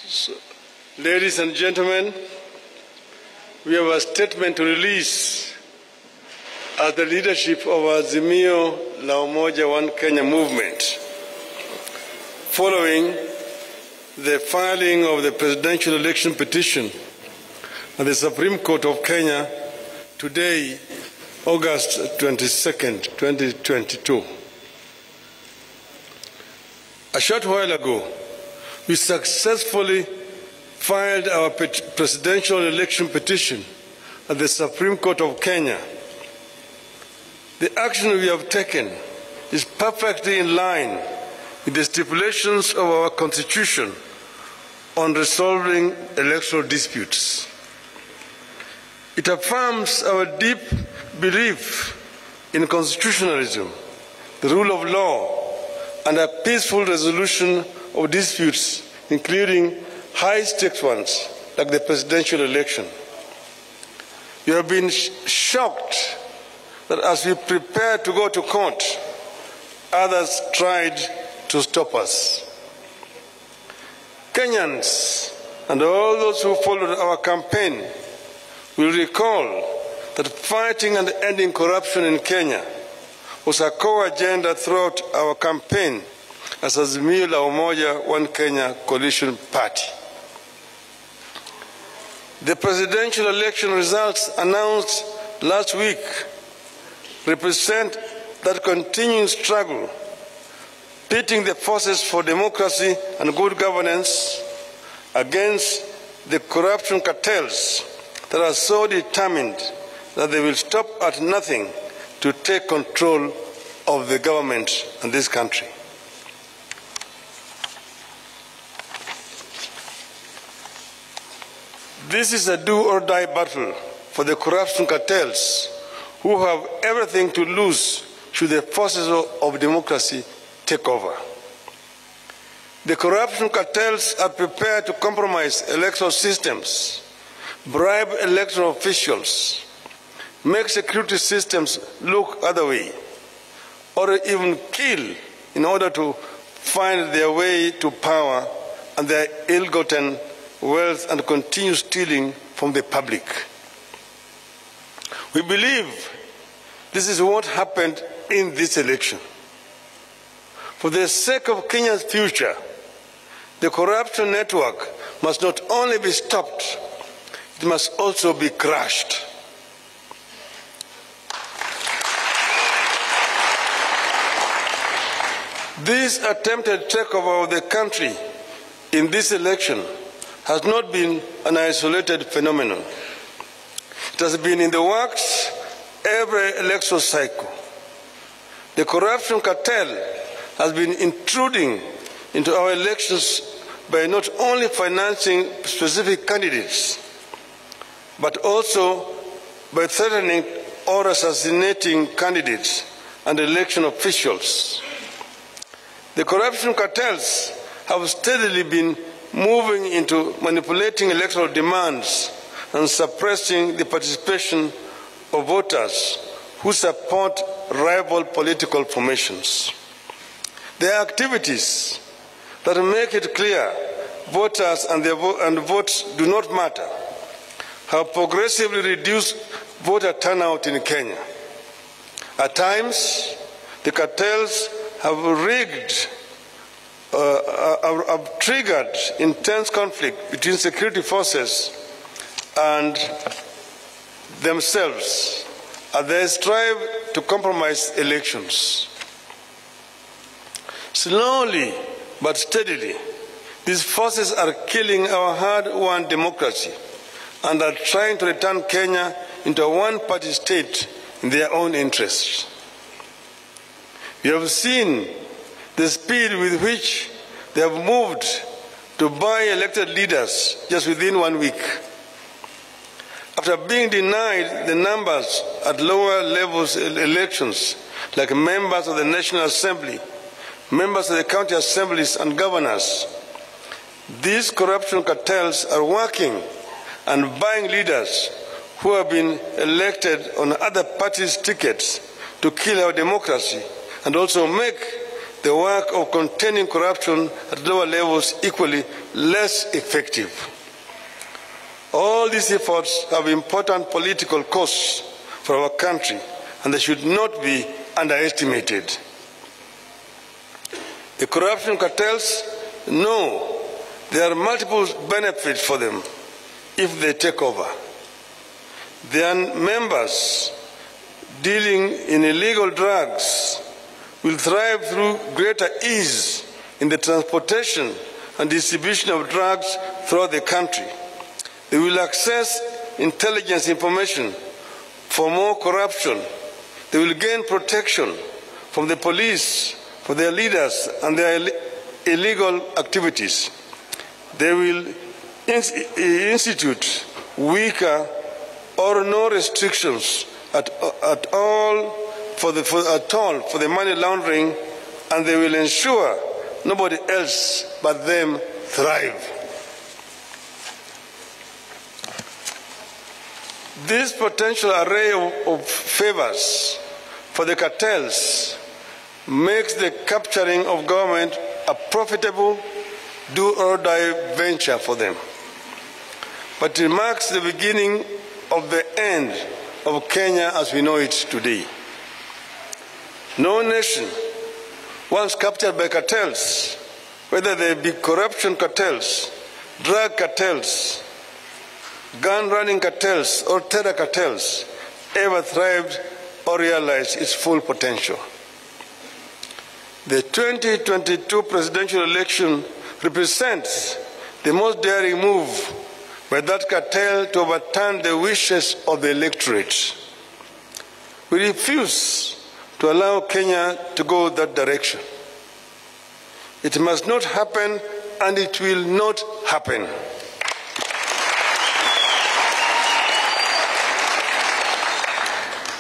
So, ladies and gentlemen, we have a statement to release as the leadership of Azimio La Umoja One Kenya movement, following the filing of the presidential election petition at the Supreme Court of Kenya today, August 22nd, 2022. A short while ago, we successfully filed our presidential election petition at the Supreme Court of Kenya. The action we have taken is perfectly in line with the stipulations of our Constitution on resolving electoral disputes. It affirms our deep belief in constitutionalism, the rule of law, and a peaceful resolution of disputes, including high-stakes ones like the presidential election. We have been shocked that as we prepare to go to court, others tried to stop us. Kenyans and all those who followed our campaign will recall that fighting and ending corruption in Kenya was a core agenda throughout our campaign as Azimio La Umoja One Kenya coalition party. The presidential election results announced last week represent that continuing struggle, pitting the forces for democracy and good governance against the corruption cartels that are so determined that they will stop at nothing to take control of the government in this country. This is a do-or-die battle for the corruption cartels who have everything to lose should the forces of democracy take over. The corruption cartels are prepared to compromise electoral systems, bribe electoral officials, make security systems look other way, or even kill in order to find their way to power and their ill-gotten wealth and continue stealing from the public. We believe this is what happened in this election. For the sake of Kenya's future, the corruption network must not only be stopped, it must also be crushed. This attempted takeover of the country in this election has not been an isolated phenomenon. It has been in the works every electoral cycle. The corruption cartel has been intruding into our elections by not only financing specific candidates, but also by threatening or assassinating candidates and election officials. The corruption cartels have steadily been moving into manipulating electoral demands and suppressing the participation of voters who support rival political formations. Their activities that make it clear voters and votes do not matter have progressively reduced voter turnout in Kenya. At times, the cartels have triggered intense conflict between security forces and themselves as they strive to compromise elections. Slowly but steadily, these forces are killing our hard-won democracy and are trying to return Kenya into a one-party state in their own interests. We have seen the speed with which they have moved to buy elected leaders just within 1 week. After being denied the numbers at lower levels elections, like members of the National Assembly, members of the county assemblies and governors, these corruption cartels are working and buying leaders who have been elected on other parties' tickets to kill our democracy and also make the work of containing corruption at lower levels equally less effective. All these efforts have important political costs for our country, and they should not be underestimated. The corruption cartels know there are multiple benefits for them if they take over. Their members dealing in illegal drugs will thrive through greater ease in the transportation and distribution of drugs throughout the country. They will access intelligence information for more corruption. They will gain protection from the police for their leaders and their illegal activities. They will institute weaker or no restrictions at all for the money laundering, and they will ensure nobody else but them thrive. This potential array of favors for the cartels makes the capturing of government a profitable do-or-die venture for them. But it marks the beginning of the end of Kenya as we know it today. No nation, once captured by cartels, whether they be corruption cartels, drug cartels, gun-running cartels, or terror cartels, ever thrived or realized its full potential. The 2022 presidential election represents the most daring move by that cartel to overturn the wishes of the electorate. We refuse to allow Kenya to go that direction. It must not happen, and it will not happen.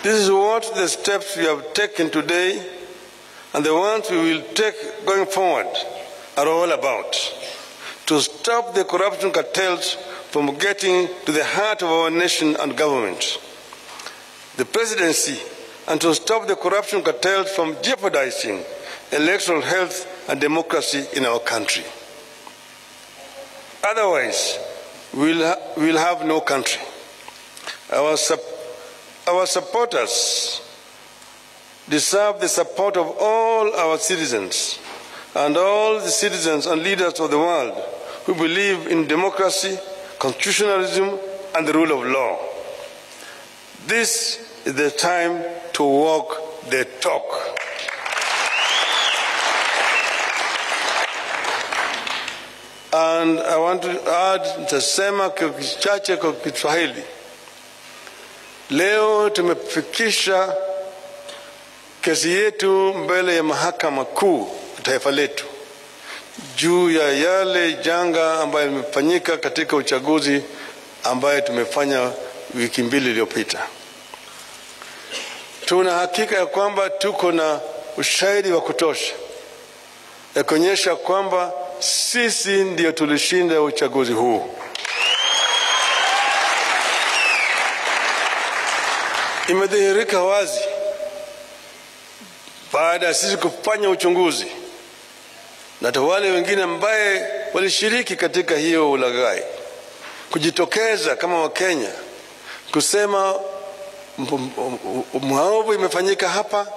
This is what the steps we have taken today and the ones we will take going forward are all about. To stop the corruption cartels from getting to the heart of our nation and government, the presidency, and to stop the corruption cartels from jeopardizing electoral health and democracy in our country. Otherwise, we'll have no country. Our supporters deserve the support of all our citizens and all the citizens and leaders of the world who believe in democracy, constitutionalism, and the rule of law. This is the time to walk the talk. And I want to add, nitasema kichache kwa Kiswahili. Leo tumefikisha kesi yetu mbele ya mahakama kuu taifa letu juu ya yale janga ambayo imefanyika katika uchaguzi ambaye tumefanya wiki mbili iliyopita. Tuna hakika ya kwamba tuko na ushahidi wa kutosha ya kuonyesha kwamba sisi ndio tulishinda uchaguzi huu. Imedhihirika wazi baada ya sisi kufanya uchunguzi na wale wengine ambaye walishiriki katika hiyo ulaghai kujitokeza kama Wakenya kusema maovu imefanyika hapa,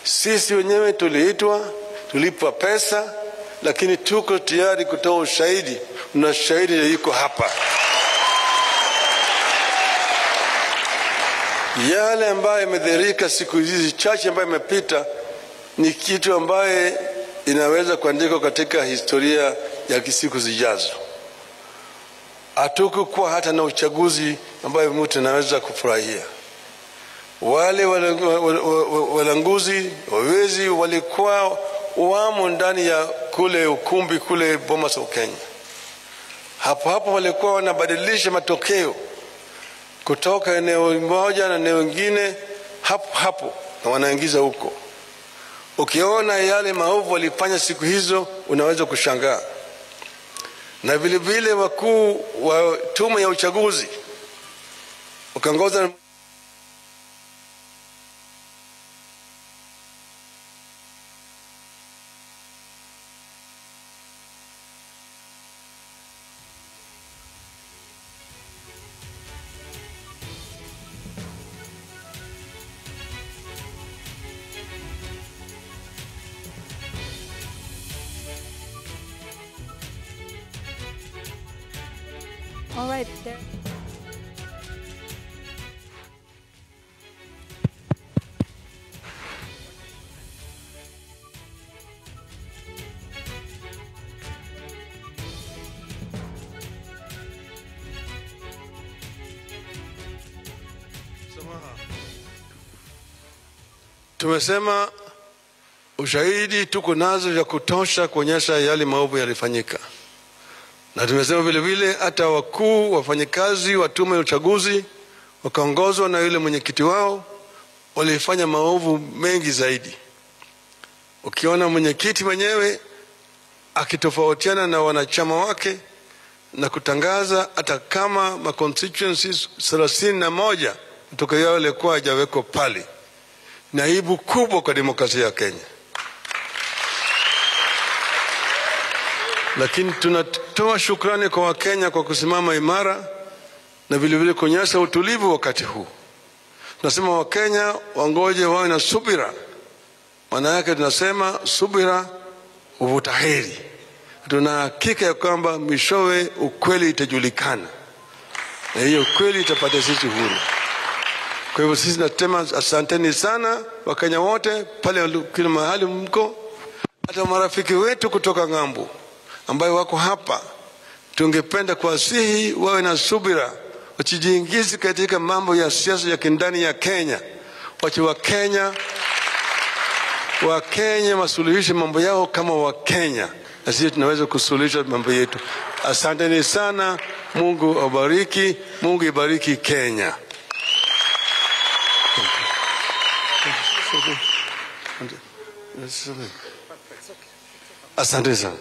sisi wenyewe tuliitwa, tulipwa pesa, lakini tuko tayari kutoa ushahidi, na shahidi yuko hapa. Yale ambayo imedhihirika siku hizi chache ambayo imepita ni kitu ambaye inaweza kuandikwa katika historia ya siku zijazo. Hatukukuwa hata na uchaguzi ambayo mtu anaweza kufurahia. Wale walanguzi, wawezi walikuwa wamo ndani ya kule ukumbi kule Bomas of Kenya. Hapo walikuwa wanabadilisha matokeo kutoka eneo moja na eneo lingine hapo na wanaingiza huko. Ukiona yale maovu walifanya siku hizo unaweza kushangaa. Na vile vile wakuu wa tume ya uchaguzi ukaongoza All right. There. Tumesema ushahidi tuko nazo ya kutosha kuonyesha yale maovu yalifanyika. Na tumesema vile vile hata wakuu wafanyikazi wa tume ya uchaguzi wakaongozwa na yule mwenyekiti wao walifanya maovu mengi zaidi. Ukiona mwenyekiti mwenyewe akitofautiana na wanachama wake na kutangaza hata kama ma constituencies 31 kutoka yao yalikuwa hajawekwa pale, ni aibu kubwa kwa demokrasia ya Kenya. Lakini tunatoa shukrani kwa Wakenya kwa kusimama imara na vile vile kuonyesha utulivu wakati huu. Tunasema Wakenya wangoje wawe na subira. Maana yake tunasema subira huvuta heri. Tuna hakika ya kwamba mwishowe ukweli itajulikana. Na hiyo ukweli itapata sisi huru. Kwa hivyo sisi nasema asanteni sana Wakenya wote pale kila mahali mko. Hata marafiki wetu kutoka ng'ambo ambayo wako hapa, tungependa kuwasihi wawe na subira, wasijiingize katika mambo ya siasa ya kindani ya Kenya. Wache Wakenya wasuluhishe mambo yao kama Wakenya, na sisi tunaweza kusuluhisha mambo yetu. Asanteni sana. Mungu awabariki. Mungu ibariki Kenya. Asante sana.